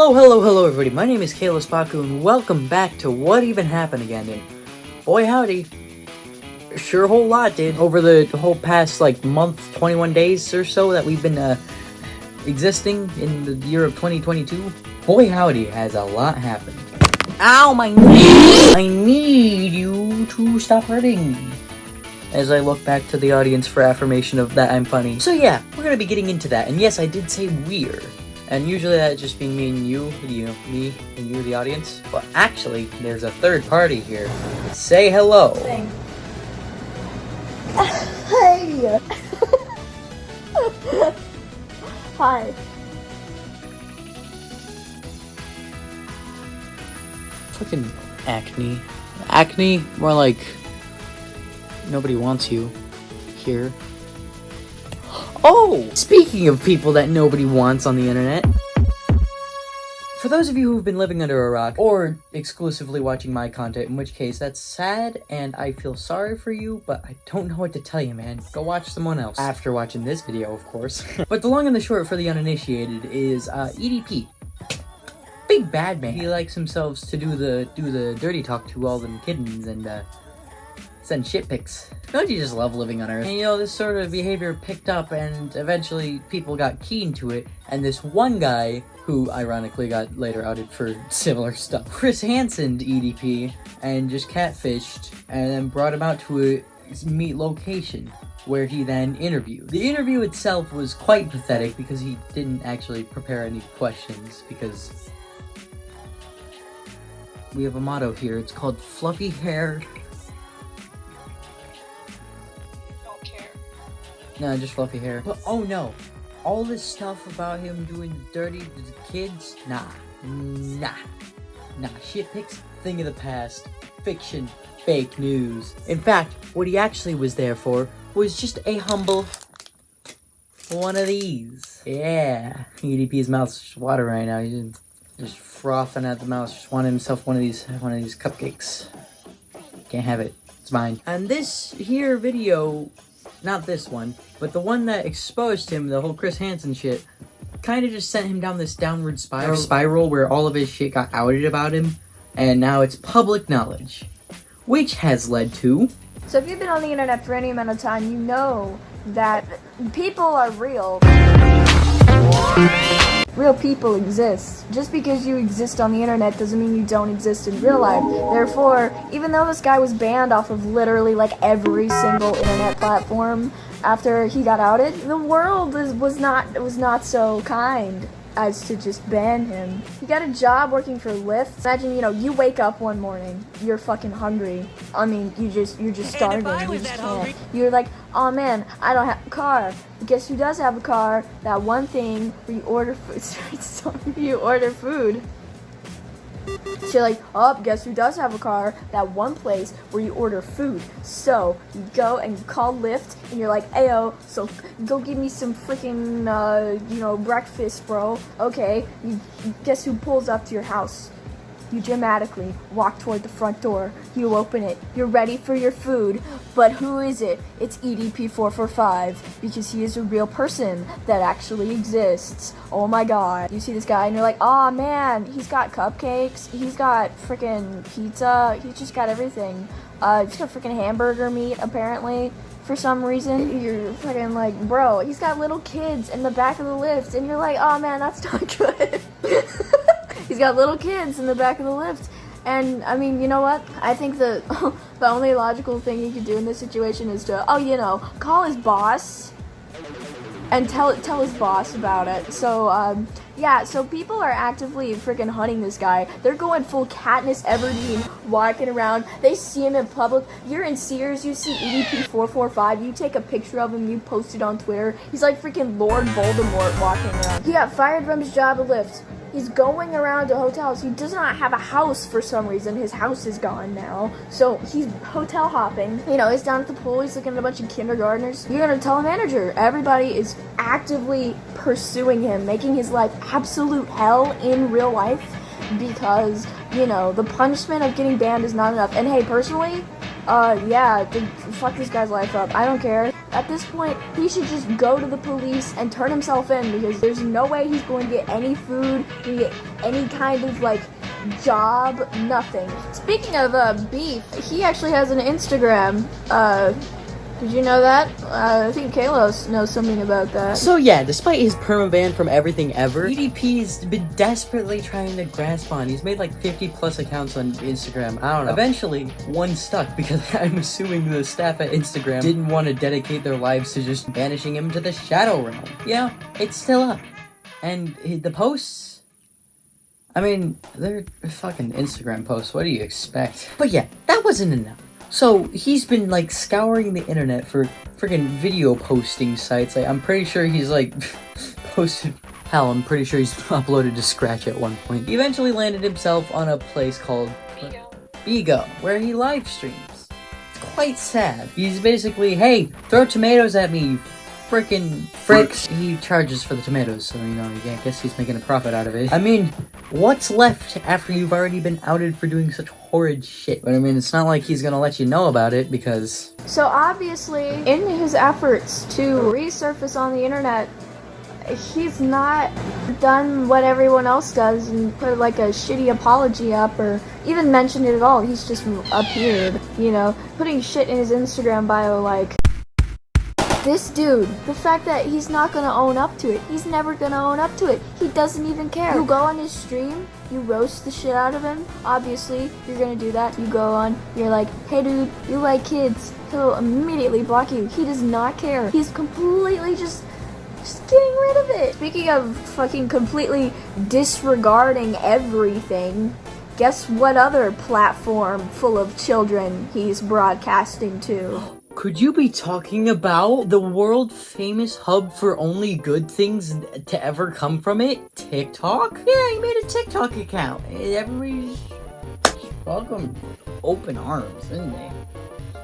Hello everybody, my name is Kalos, Baku, and welcome back to What Even Happened Again, and boy howdy, sure a whole lot did over the whole past, month, 21 days or so that we've been, existing in the year of 2022. Boy howdy, has a lot happened. Ow, my knee! I need you to stop hurting. As I look back to the audience for affirmation of that I'm funny. So yeah, we're gonna be getting into that, and yes, I did say we're. And usually that just being me and you, me, and you, the audience. But actually, there's a third party here. Say hello. Hey! Hi. Fucking acne. Acne, more like nobody wants you here. Oh! Speaking of people that nobody wants on the internet. For those of you who've been living under a rock, or exclusively watching my content, in which case that's sad, and I feel sorry for you, but I don't know what to tell you, man. Go watch someone else. After watching this video, of course. But the long and the short for the uninitiated is, EDP. Big bad man. He likes himself to do the dirty talk to all them kittens and, send shit pics. Don't you just love living on Earth? And this sort of behavior picked up, and eventually people got keen to it, and this one guy, who ironically got later outed for similar stuff, Chris Hansen EDP, and just catfished, and then brought him out to a meet location, where he then interviewed. The interview itself was quite pathetic, because he didn't actually prepare any questions, because we have a motto here, it's called Fluffy Hair. No, just fluffy hair. But oh no, all this stuff about him doing dirty to the kids, nah, shit pics, thing of the past, fiction, fake news. In fact, what he actually was there for was just a humble one of these. Yeah, EDP's mouth's just water right now. He's just frothing at the mouth, just wanting himself one of these cupcakes. Can't have it, it's mine. And this here video, not this one, but the one that exposed him, the whole Chris Hansen shit, kind of just sent him down this downward spiral where all of his shit got outed about him, and now it's public knowledge. Which has led to... So if you've been on the internet for any amount of time, you know that people are real. Real people exist. Just because you exist on the internet doesn't mean you don't exist in real life. Therefore, even though this guy was banned off of literally every single internet platform after he got outed, the world was not so kind as to just ban him. He got a job working for Lyft. Imagine, you wake up one morning, you're fucking hungry. I mean, you're just starving. You just can't. You're like, oh man, I don't have a car. But guess who does have a car? That one thing where you order food. You order food. So you're like, oh, guess who does have a car? That one place where you order food. So you go and you call Lyft, and you're like, ayo, so go give me some freaking, breakfast, bro. Okay, you guess who pulls up to your house? You dramatically walk toward the front door. You open it. You're ready for your food. But who is it? It's EDP445, because he is a real person that actually exists. Oh my god. You see this guy and you're like, oh man, he's got cupcakes. He's got freaking pizza. He's just got everything. He's got freaking hamburger meat, apparently. For some reason, you're fucking like, bro, he's got little kids in the back of the lift. And you're like, oh man, that's not good. He's got little kids in the back of the lift. And, I mean, you know what? I think the only logical thing he could do in this situation is to, call his boss and tell his boss about it. So, so people are actively freaking hunting this guy. They're going full Katniss Everdeen, walking around. They see him in public. You're in Sears, you see EDP445, you take a picture of him, you post it on Twitter. He's like freaking Lord Voldemort walking around. He got fired from his job at Lyft. He's going around to hotels. He does not have a house for some reason. His house is gone now. So he's hotel hopping. He's down at the pool. He's looking at a bunch of kindergartners. You're going to tell a manager. Everybody is actively pursuing him, making his life absolute hell in real life because, the punishment of getting banned is not enough. And hey, personally, fuck this guy's life up. I don't care. At this point, he should just go to the police and turn himself in, because there's no way he's going to get any food, get any kind of like job, nothing. Speaking of beef, he actually has an Instagram. Did you know that? I think Kalos knows something about that. So yeah, despite his permaban from everything ever, EDP's been desperately trying to grasp on. He's made like 50 plus accounts on Instagram. I don't know. Eventually, one stuck because I'm assuming the staff at Instagram didn't want to dedicate their lives to just banishing him to the shadow realm. Yeah, it's still up. And the posts, I mean, they're fucking Instagram posts. What do you expect? But yeah, that wasn't enough. So he's been like scouring the internet for freaking video posting sites. Like, I'm pretty sure he's like posted. Hell, I'm pretty sure he's uploaded to Scratch at one point. He eventually landed himself on a place called Bigo, where he live streams. It's quite sad. He's basically, hey, throw tomatoes at me, you freaking fricks. He charges for the tomatoes, so, you know, I guess he's making a profit out of it. I mean, what's left after you've already been outed for doing such horrid shit? But I mean, it's not like he's gonna let you know about it, because... So obviously, in his efforts to resurface on the internet, he's not done what everyone else does and put like a shitty apology up or even mentioned it at all. He's just appeared, you know, putting shit in his Instagram bio like... This dude, the fact that he's not gonna own up to it, he's never gonna own up to it. He doesn't even care. You go on his stream, you roast the shit out of him. Obviously, you're gonna do that. You go on, you're like, hey dude, you like kids. He'll immediately block you. He does not care. He's completely just getting rid of it. Speaking of fucking completely disregarding everything, guess what other platform full of children he's broadcasting to? Could you be talking about the world-famous hub for only good things to ever come from it? TikTok? Yeah, he made a TikTok account. Everybody's welcome open arms, isn't they?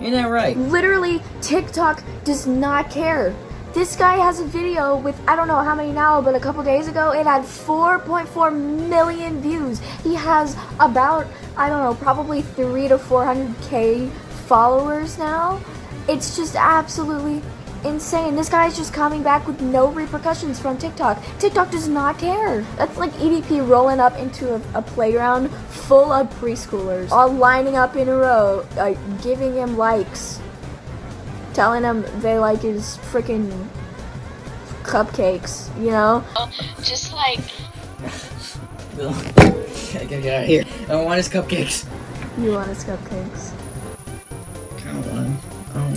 Ain't that right? Literally, TikTok does not care. This guy has a video with, I don't know how many now, but a couple days ago, it had 4.4 million views. He has about, I don't know, probably 300 to 400K followers now. It's just absolutely insane. This guy's just coming back with no repercussions from TikTok. TikTok does not care. That's like EDP rolling up into a playground full of preschoolers, all lining up in a row, giving him likes, telling him they like his freaking cupcakes, you know? Just like... Get out of here. I don't want his cupcakes. You want his cupcakes. I don't want him. I'm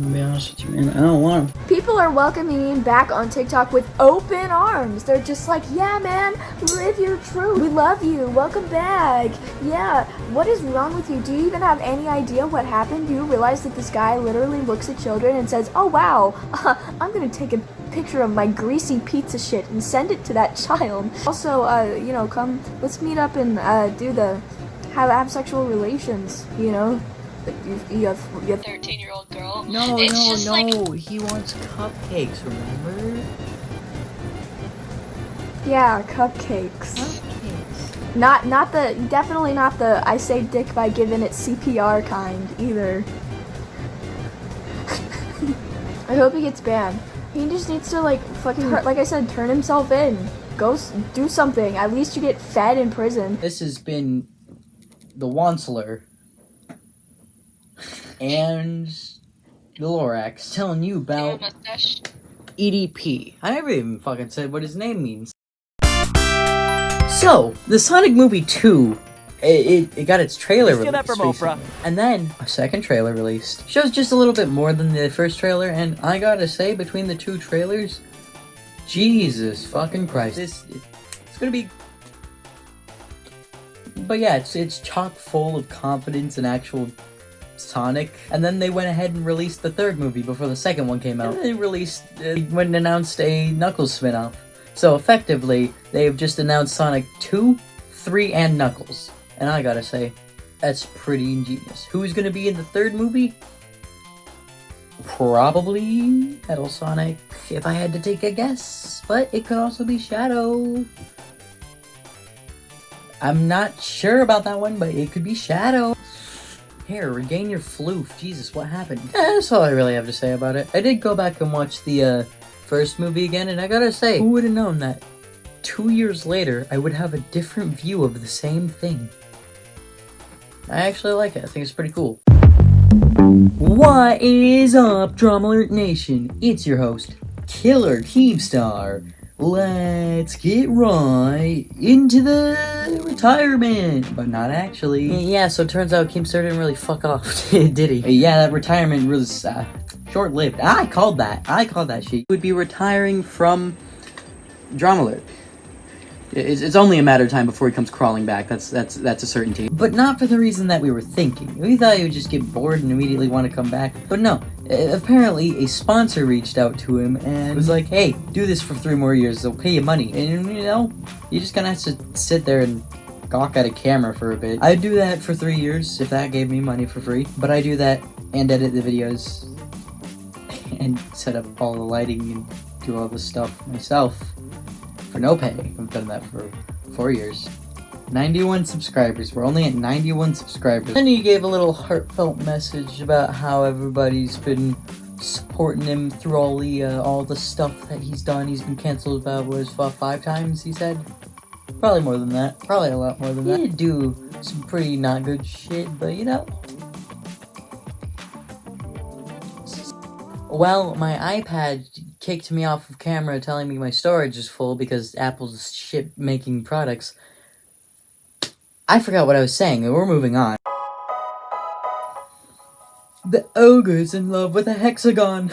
gonna be honest with you, man. I don't want him. People are welcoming him back on TikTok with open arms. They're just like, yeah, man, live your truth. We love you. Welcome back. Yeah, what is wrong with you? Do you even have any idea what happened? Do you realize that this guy literally looks at children and says, oh, wow, I'm gonna take a picture of my greasy pizza shit and send it to that child. Also, you know, come, let's meet up and have sexual relations, you know? You have 13-year-old girl. No, it's no, just no. like... He wants cupcakes, remember? Yeah, cupcakes. Cupcakes. Definitely not the I saved dick by giving it CPR kind either. I hope he gets banned. He just needs to like fucking, like I said, turn himself in. Go do something. At least you get fed in prison. This has been the Wansler and the Lorax telling you about EDP. I never even fucking said what his name means. So, the Sonic movie 2, it got its trailer released recently. And then a second trailer released. Shows just a little bit more than the first trailer, and I gotta say, between the two trailers, Jesus fucking Christ. It's gonna be... But yeah, it's chock full of confidence and actual Sonic. And then they went ahead and released the third movie before the second one came out. And they went and announced a Knuckles spin-off. So effectively, they've just announced Sonic 2, 3, and Knuckles. And I gotta say, that's pretty ingenious. Who's gonna be in the third movie? Probably Metal Sonic, if I had to take a guess. But it could also be Shadow. I'm not sure about that one, but it could be Shadow. hair, regain your floof. Jesus, what happened? That's all I really have to say about it. I did go back and watch the first movie again, and I gotta say, who would have known that 2 years later I would have a different view of the same thing? I actually like it. I think it's pretty cool. What is up, Drama Alert Nation? It's your host, Killer Keemstar. Let's get right into the retirement, but not actually. Yeah, so it turns out Keemstar didn't really fuck off, did he? Yeah, that retirement was short-lived. I called that shit. He would be retiring from Drama Alert. It's only a matter of time before he comes crawling back. That's a certainty. But not for the reason that we were thinking. We thought he would just get bored and immediately want to come back. But no. Apparently, a sponsor reached out to him and was like, hey, do this for 3 more years. They'll pay you money. And, you know, you're just gonna have to sit there and gawk at a camera for a bit. I'd do that for 3 years if that gave me money for free. But I do that and edit the videos and set up all the lighting and do all the stuff myself. For no pay. I've done that for 4 years. 91 subscribers. We're only at 91 subscribers. And he gave a little heartfelt message about how everybody's been supporting him through all the stuff that he's done. He's been canceled about 5 times, he said. Probably more than that. Probably a lot more than that. He did do some pretty not good shit, but you know. Well, my iPad kicked me off of camera telling me my storage is full because Apple's shit-making products. I forgot what I was saying, and we're moving on. The ogre's in love with a hexagon.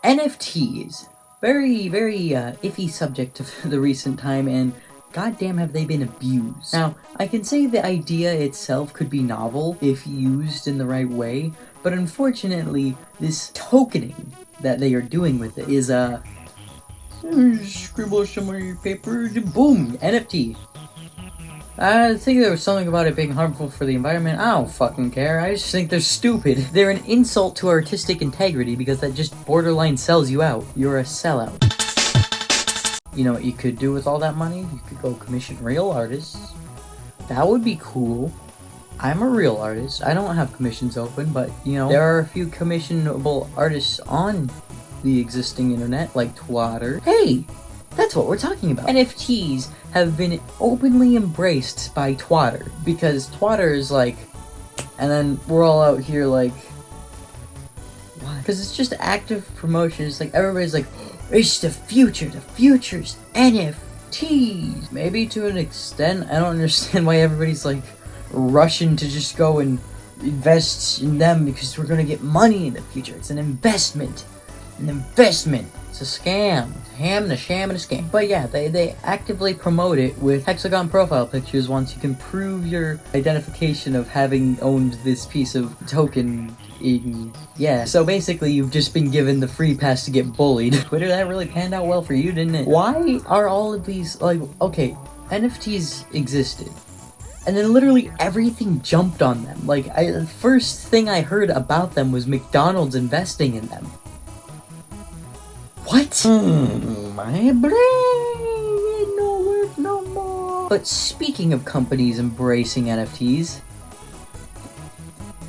NFTs. Very, very iffy subject of the recent time, and goddamn have they been abused. Now, I can say the idea itself could be novel if used in the right way, but unfortunately, this tokening that they are doing with it is scribble some on your paper, boom, NFT. I think there was something about it being harmful for the environment. I don't fucking care. I just think they're stupid. They're an insult to artistic integrity because that just borderline sells you out. You're a sellout. You know what you could do with all that money? You could go commission real artists. That would be cool. I'm a real artist. I don't have commissions open, but, you know, there are a few commissionable artists on the existing internet, like Twitter. Hey! That's what we're talking about. NFTs have been openly embraced by Twitter, because Twitter is like, and then we're all out here like, what? Because it's just active promotion. It's like, everybody's like, it's the future's NFTs. Maybe to an extent. I don't understand why everybody's like, rushing to just go and invest in them because we're gonna get money in the future. It's an investment. It's a scam. The sham and a scam. But yeah, they actively promote it with Hexagon profile pictures once you can prove your identification of having owned this piece of token. Yeah, so basically you've just been given the free pass to get bullied. Twitter, that really panned out well for you, didn't it? Why are all of these, like, okay, NFTs existed. And then literally everything jumped on them. Like, the first thing I heard about them was McDonald's investing in them. What? My brain ain't no work no more. But speaking of companies embracing NFTs,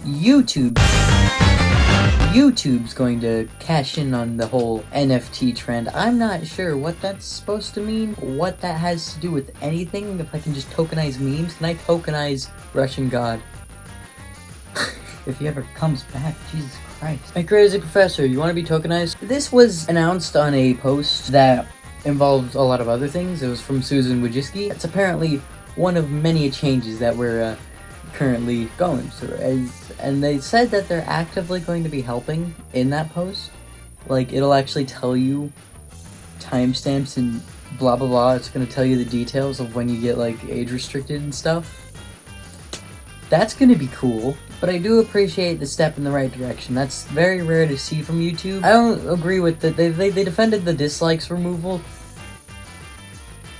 YouTube's going to cash in on the whole NFT trend. I'm not sure what that's supposed to mean, what that has to do with anything. If I can just tokenize memes, can I tokenize Russian God? If he ever comes back, Jesus Christ. Hey, crazy professor, you want to be tokenized? This was announced on a post that involved a lot of other things. It was from Susan Wojcicki. It's apparently one of many changes that we're currently going through. And they said that they're actively going to be helping in that post. Like, it'll actually tell you timestamps and blah blah blah. It's going to tell you the details of when you get, like, age restricted and stuff. That's going to be cool. But I do appreciate the step in the right direction. That's very rare to see from YouTube. I don't agree with that. They defended the dislikes removal.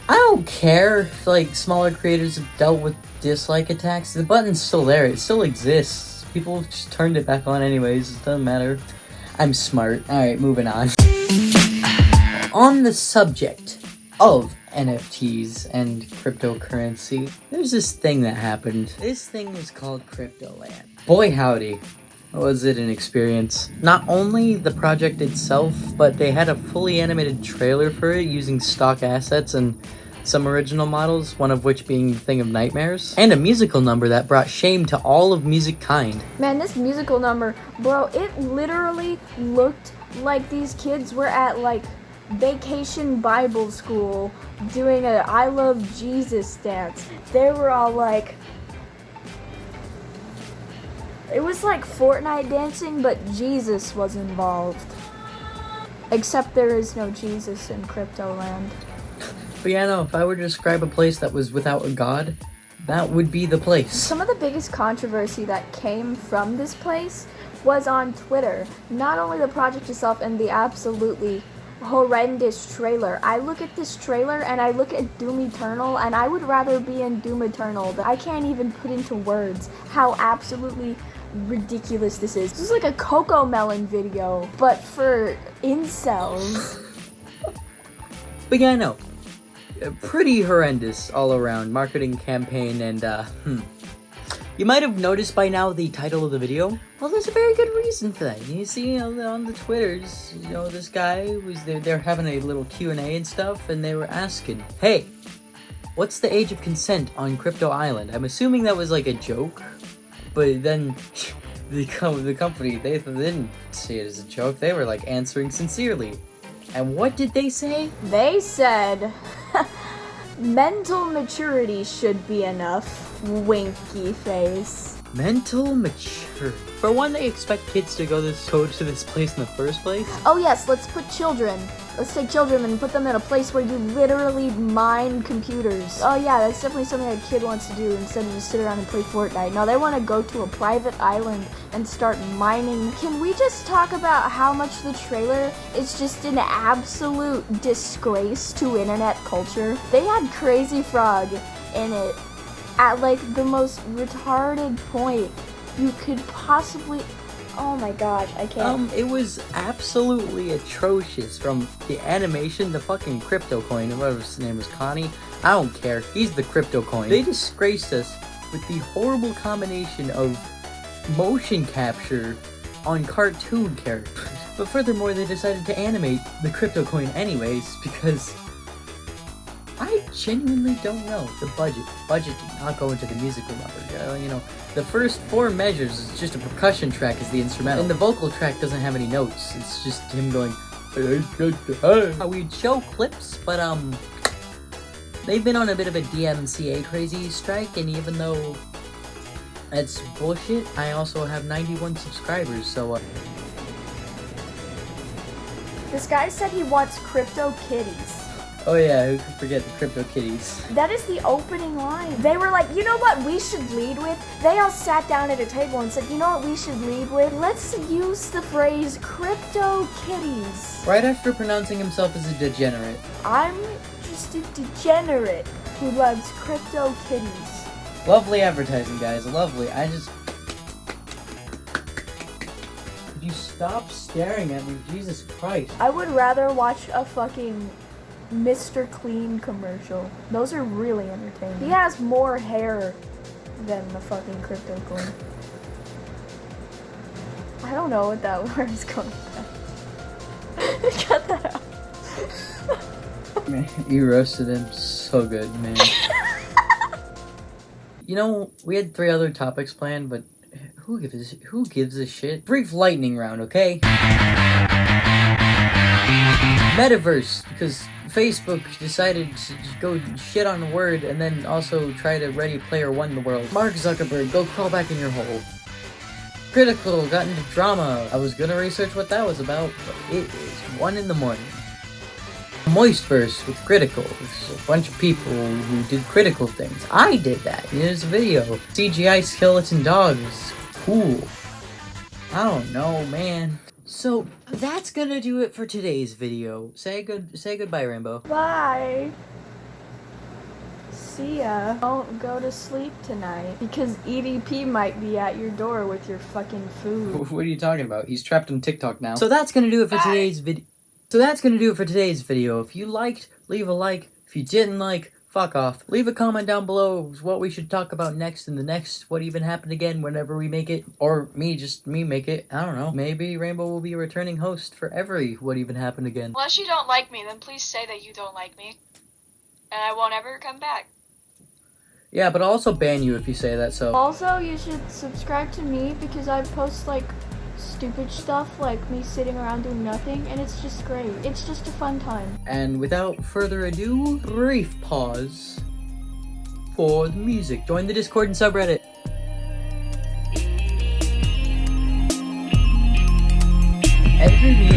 I don't care if, like, smaller creators have dealt with dislike attacks. The button's still there. It still exists. People just turned it back on anyways. It doesn't matter. I'm smart. Alright, moving on. On the subject of NFTs and cryptocurrency, there's this thing that happened. This thing was called Cryptoland. Boy howdy, was it an experience. Not only the project itself, but they had a fully animated trailer for it using stock assets and some original models, one of which being Thing of Nightmares, and a musical number that brought shame to all of music kind. Man, this musical number, bro, it literally looked like these kids were at, like, vacation Bible school doing a I Love Jesus dance. They were all like... It was like Fortnite dancing, but Jesus was involved. Except there is no Jesus in Crypto Land. But yeah, no, if I were to describe a place that was without a god, that would be the place. Some of the biggest controversy that came from this place was on Twitter. Not only the project itself and the absolutely horrendous trailer. I look at this trailer and I look at Doom Eternal and I would rather be in Doom Eternal. I can't even put into words how absolutely ridiculous this is. This is like a Coco Melon video, but for incels. But yeah, no. Pretty horrendous all around marketing campaign and you might have noticed by now the title of the video. Well, there's a very good reason for that. You see on the Twitters, you know, this guy was there, they're having a little Q&A and stuff, and they were asking, hey, what's the age of consent on Crypto Island? I'm assuming that was like a joke, but then the company, they didn't see it as a joke. They were like answering sincerely. And what did they say? They said, mental maturity should be enough. Winky face. Mental maturity. For one, they expect kids to go to this place in the first place. Oh yes, let's put children. Let's take children and put them in a place where you literally mine computers. Oh yeah, that's definitely something a kid wants to do instead of just sit around and play Fortnite. No, they want to go to a private island and start mining. Can we just talk about how much the trailer is just an absolute disgrace to internet culture? They had Crazy Frog in it at like the most retarded point you could possibly... Oh my gosh, I can't. It was absolutely atrocious. From the animation, the fucking crypto coin, whatever his name was, Connie. I don't care. He's the crypto coin. They disgraced us with the horrible combination of motion capture on cartoon characters. But furthermore, they decided to animate the crypto coin anyways because I genuinely don't know the budget. Budget did not go into the musical number. You know, the first 4 measures is just a percussion track as the instrumental, and the vocal track doesn't have any notes. It's just him going. We'd show clips, but they've been on a bit of a DMCA crazy strike, and even though that's bullshit, I also have 91 subscribers. So This guy said he wants crypto kitties. oh yeah, who could forget the crypto kitties? That is the opening line. They were like, you know what we should lead with? They all sat down at a table and said, you know what we should lead with? Let's use the phrase crypto kitties. Right after pronouncing himself as a degenerate. I'm just a degenerate who loves crypto kitties. Lovely advertising, guys. Lovely. Could you stop staring at me? Jesus Christ. I would rather watch a fucking Mr. Clean commercial. Those are really entertaining. He has more hair than the fucking crypto coin. I don't know what that word is going to cut that out. Man, you roasted him so good, man. You know, we had 3 other topics planned, but who gives a shit? Brief lightning round, okay? Metaverse, because Facebook decided to go shit on the word and then also try to Ready Player One the world. Mark Zuckerberg, go crawl back in your hole. Critical got into drama. I was gonna research what that was about, but it is 1 in the morning. Moistverse with Critical. It's a bunch of people who did critical things. I did that. Here's a video. CGI skeleton dogs. Cool. I don't know, man. So that's gonna do it for today's video. Say goodbye, Rainbow. Bye. See ya. Don't go to sleep tonight because EDP might be at your door with your fucking food. What are you talking about? He's trapped on TikTok now. So that's gonna do it for today's video. If you liked, leave a like. If you didn't like, fuck off. Leave a comment down below what we should talk about next in the next What Even Happened Again whenever we make it. Or just me make it. I don't know. Maybe Rainbow will be a returning host for every What Even Happened Again. Unless you don't like me, then please say that you don't like me. And I won't ever come back. Yeah, but I'll also ban you if you say that, so. Also, you should subscribe to me because I post like stupid stuff like me sitting around doing nothing, and it's just great. It's just a fun time. And without further ado, brief pause for the music. Join the Discord and subreddit. Editor